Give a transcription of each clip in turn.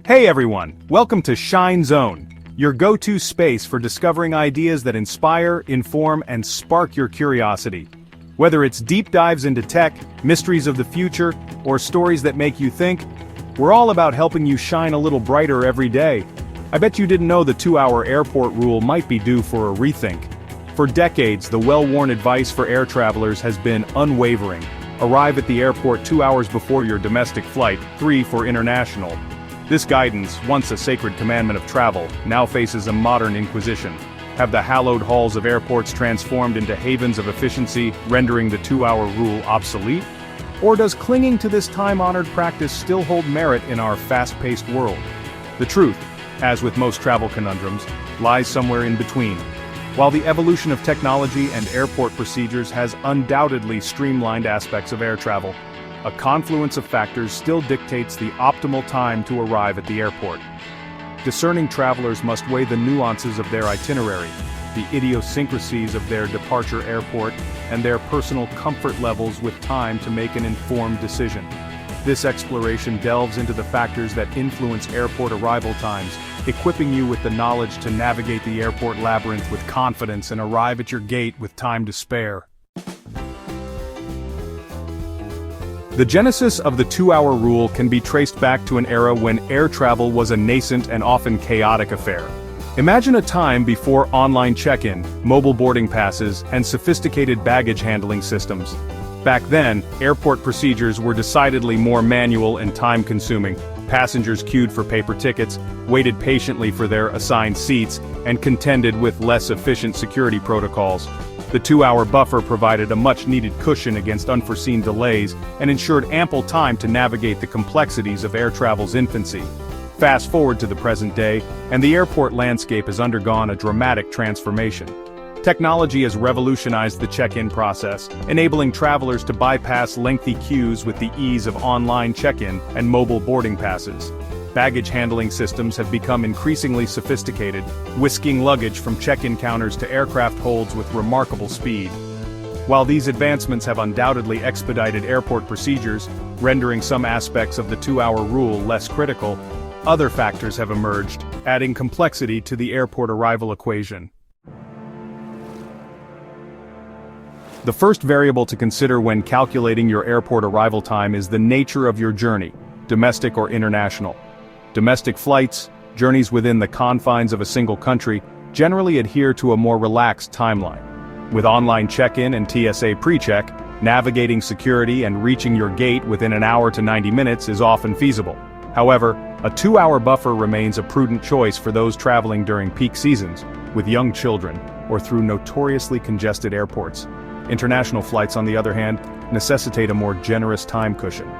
Hey everyone, welcome to Shine Zone, your go-to space for discovering ideas that inspire, inform, and spark your curiosity. Whether it's deep dives into tech, mysteries of the future, or stories that make you think, we're all about helping you shine a little brighter every day. I bet you didn't know the 2-hour airport rule might be due for a rethink. For decades, the well-worn advice for air travelers has been unwavering. Arrive at the airport 2 hours before your domestic flight, 3 for international. This guidance, once a sacred commandment of travel, now faces a modern inquisition. Have the hallowed halls of airports transformed into havens of efficiency, rendering the 2-hour rule obsolete? Or does clinging to this time-honored practice still hold merit in our fast-paced world? The truth, as with most travel conundrums, lies somewhere in between. While the evolution of technology and airport procedures has undoubtedly streamlined aspects of air travel, a confluence of factors still dictates the optimal time to arrive at the airport. Discerning travelers must weigh the nuances of their itinerary, the idiosyncrasies of their departure airport, and their personal comfort levels with time to make an informed decision. This exploration delves into the factors that influence airport arrival times, equipping you with the knowledge to navigate the airport labyrinth with confidence and arrive at your gate with time to spare. The genesis of the 2-hour rule can be traced back to an era when air travel was a nascent and often chaotic affair. Imagine a time before online check-in, mobile boarding passes, and sophisticated baggage handling systems. Back then, airport procedures were decidedly more manual and time-consuming. Passengers queued for paper tickets, waited patiently for their assigned seats, and contended with less efficient security protocols. The 2-hour buffer provided a much-needed cushion against unforeseen delays and ensured ample time to navigate the complexities of air travel's infancy. Fast forward to the present day, and the airport landscape has undergone a dramatic transformation. Technology has revolutionized the check-in process, enabling travelers to bypass lengthy queues with the ease of online check-in and mobile boarding passes. Baggage handling systems have become increasingly sophisticated, whisking luggage from check-in counters to aircraft holds with remarkable speed. While these advancements have undoubtedly expedited airport procedures, rendering some aspects of the 2-hour rule less critical, other factors have emerged, adding complexity to the airport arrival equation. The first variable to consider when calculating your airport arrival time is the nature of your journey, domestic or international. Domestic flights, journeys within the confines of a single country, generally adhere to a more relaxed timeline. With online check-in and TSA pre-check, navigating security and reaching your gate within an hour to 90 minutes is often feasible. However, a 2-hour buffer remains a prudent choice for those traveling during peak seasons, with young children, or through notoriously congested airports. International flights, on the other hand, necessitate a more generous time cushion.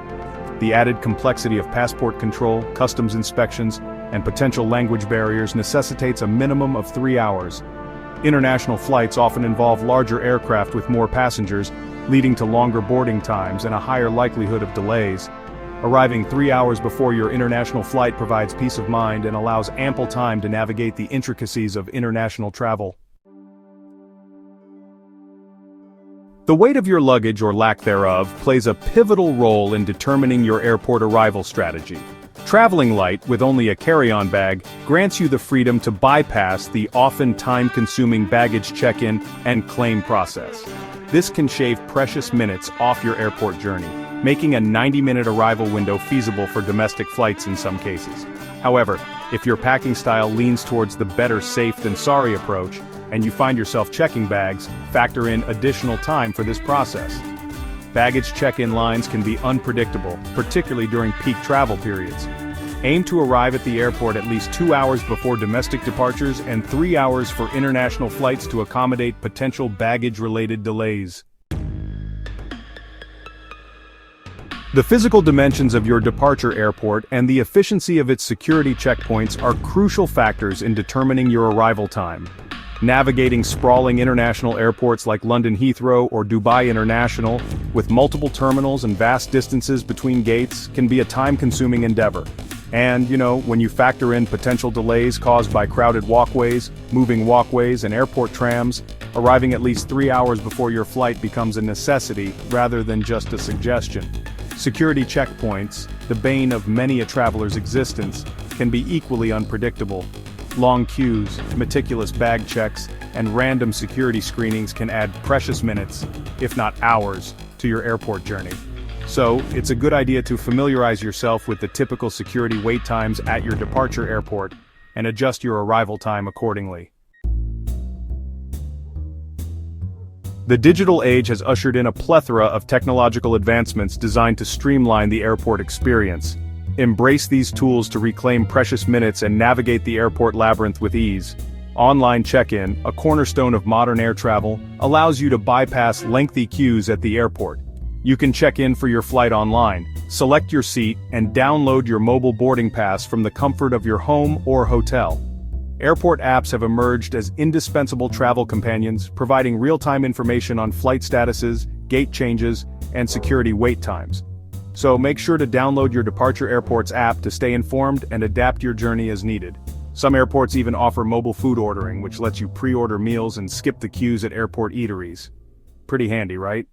The added complexity of passport control, customs inspections, and potential language barriers necessitates a minimum of 3 hours. International flights often involve larger aircraft with more passengers, leading to longer boarding times and a higher likelihood of delays. Arriving 3 hours before your international flight provides peace of mind and allows ample time to navigate the intricacies of international travel. The weight of your luggage or lack thereof plays a pivotal role in determining your airport arrival strategy. Traveling light with only a carry-on bag grants you the freedom to bypass the often time-consuming baggage check-in and claim process. This can shave precious minutes off your airport journey, making a 90-minute arrival window feasible for domestic flights in some cases. However, if your packing style leans towards the better safe than sorry approach, and you find yourself checking bags, factor in additional time for this process. Baggage check-in lines can be unpredictable, particularly during peak travel periods. Aim to arrive at the airport at least 2 hours before domestic departures and 3 hours for international flights to accommodate potential baggage-related delays. The physical dimensions of your departure airport and the efficiency of its security checkpoints are crucial factors in determining your arrival time. Navigating sprawling international airports like London Heathrow or Dubai International, with multiple terminals and vast distances between gates, can be a time-consuming endeavor. And, when you factor in potential delays caused by crowded walkways, moving walkways, and airport trams, arriving at least 3 hours before your flight becomes a necessity rather than just a suggestion. Security checkpoints, the bane of many a traveler's existence, can be equally unpredictable. Long queues, meticulous bag checks, and random security screenings can add precious minutes, if not hours, to your airport journey. So, it's a good idea to familiarize yourself with the typical security wait times at your departure airport, and adjust your arrival time accordingly. The digital age has ushered in a plethora of technological advancements designed to streamline the airport experience. Embrace these tools to reclaim precious minutes and navigate the airport labyrinth with ease. Online check-in, a cornerstone of modern air travel, allows you to bypass lengthy queues at the airport. You can check in for your flight online, select your seat, and download your mobile boarding pass from the comfort of your home or hotel. Airport apps have emerged as indispensable travel companions, providing real-time information on flight statuses, gate changes, and security wait times. So make sure to download your Departure Airports app to stay informed and adapt your journey as needed. Some airports even offer mobile food ordering, which lets you pre-order meals and skip the queues at airport eateries. Pretty handy, right?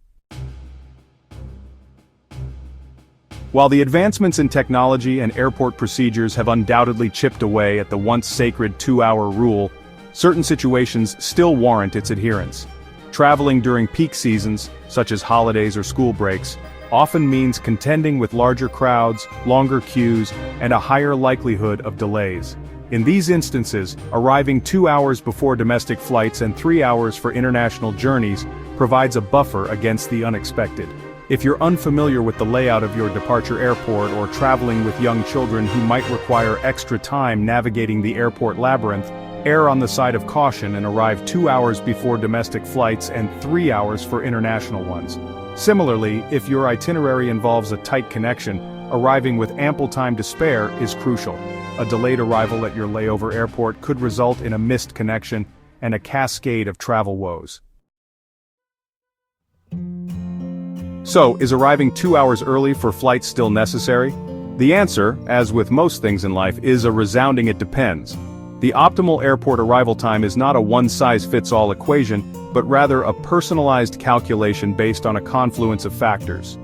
While the advancements in technology and airport procedures have undoubtedly chipped away at the once sacred 2-hour rule, certain situations still warrant its adherence. Traveling during peak seasons, such as holidays or school breaks, often means contending with larger crowds, longer queues, and a higher likelihood of delays. In these instances, arriving 2 hours before domestic flights and 3 hours for international journeys provides a buffer against the unexpected. If you're unfamiliar with the layout of your departure airport or traveling with young children who might require extra time navigating the airport labyrinth, err on the side of caution and arrive 2 hours before domestic flights and 3 hours for international ones. Similarly, if your itinerary involves a tight connection, arriving with ample time to spare is crucial. A delayed arrival at your layover airport could result in a missed connection and a cascade of travel woes. So, is arriving 2 hours early for flights still necessary? The answer, as with most things in life, is a resounding it depends. The optimal airport arrival time is not a one-size-fits-all equation, but rather a personalized calculation based on a confluence of factors.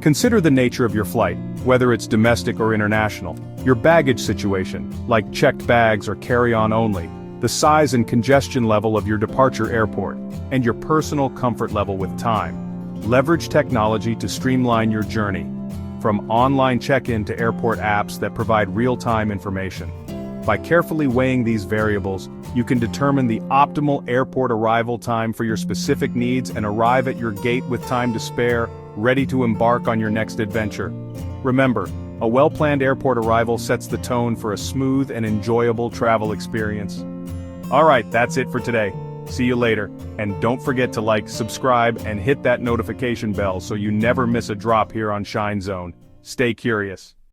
Consider the nature of your flight, whether it's domestic or international, your baggage situation, like checked bags or carry-on only, the size and congestion level of your departure airport, and your personal comfort level with time. Leverage technology to streamline your journey, from online check-in to airport apps that provide real-time information. By carefully weighing these variables, you can determine the optimal airport arrival time for your specific needs and arrive at your gate with time to spare, ready to embark on your next adventure. Remember, a well-planned airport arrival sets the tone for a smooth and enjoyable travel experience. Alright, that's it for today. See you later, and don't forget to like, subscribe, and hit that notification bell so you never miss a drop here on Shine Zone. Stay curious.